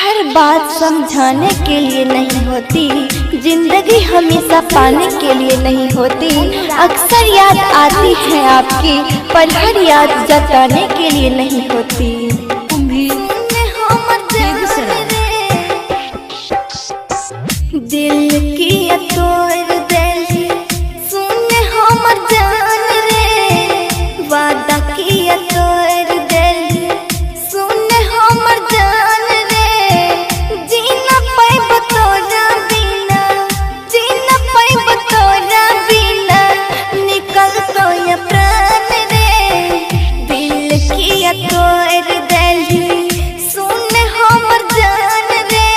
हर बात समझाने के लिए नहीं होती, जिंदगी हमेशा पाने के लिए नहीं होती। अक्सर याद आती है आपकी, पर हर याद जताने के लिए नहीं होती। दिल की तोड़ दिल सुन हमर जान रे, वादा किया तोड़ दिल सुन हमर जान रे। जीना पाइब तोरा बिना, जीना पाइब तोरा बिना, निकल तो ये प्राण रे। दिल किया तोड़ दिल सुन हमर जान रे,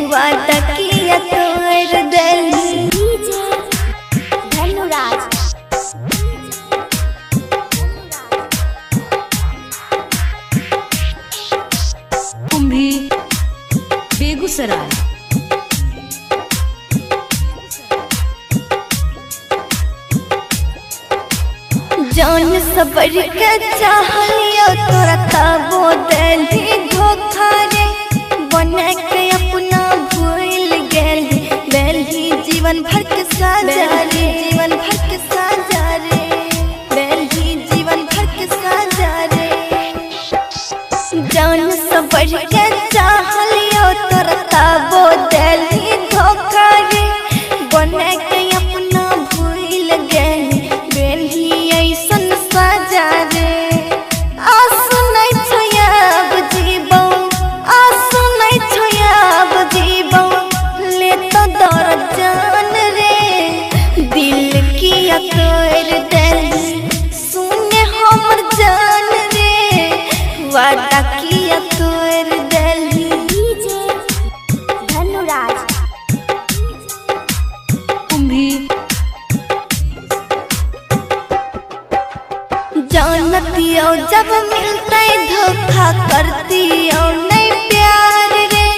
वादा किया तोड़ दिल। धनुराज कुंभी बेगूसराय। जान सबर के चाहलियो तोरा तबो दिली धोखा रे। बने के अपना भूल गेल बेलही जीवन भर के साजा रे, जीवन भर के साजा रे, बेलही जीवन भर के साजा रे। जान सबर के चाहलियो तोरा तबो दिली धोखा रे। बने के अपना भूल गेल बेलही ऐसन साजा रे। आंसू नहीं छोयाब जीबो, आंसू नहीं छोयाब जीबो, ले तो दर्द जान रे। दिल किया तोड़ दिल सुन हमर जान रे, वादा किया तोड़ दिल। धनुराज कुंभी जानतियो जब मिलते धोखा करतियो नहीं प्यार रे।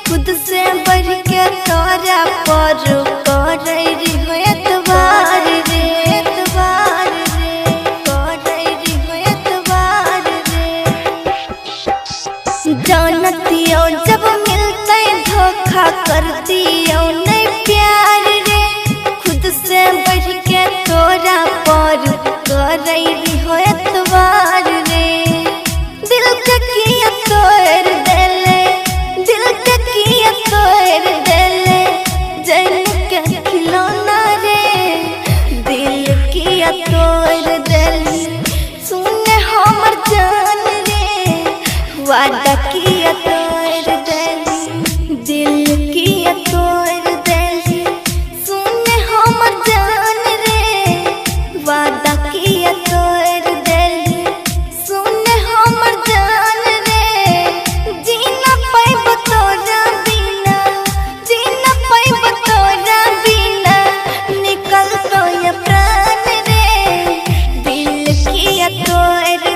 खुद से बढ़ के तोरा पर करे हो एतबार रे, एतबार रे, करे हो एतबार रे। जानतियो जब मिलते धोखा करतियो नहीं प्यार रे। खुद से बढ़ के तोरा पर करे हो एतबार रे। दिल के किया तोड़ दिले, दिल के किया तोड़ दिले, जन के खिलौना रे। दिल किया तोड़ दिले सुन हमर जान रे, वादा किया तोड़ दिले। दिल किया तोड़ दिले सुन हमर जान रे, वादा किया तोड़ दिल सुन हमर जान रे। जीना पाइब तोरा बिना, जीना पाइब तोरा बिना, निकल तो ये प्राण रे। दिल किया तोड़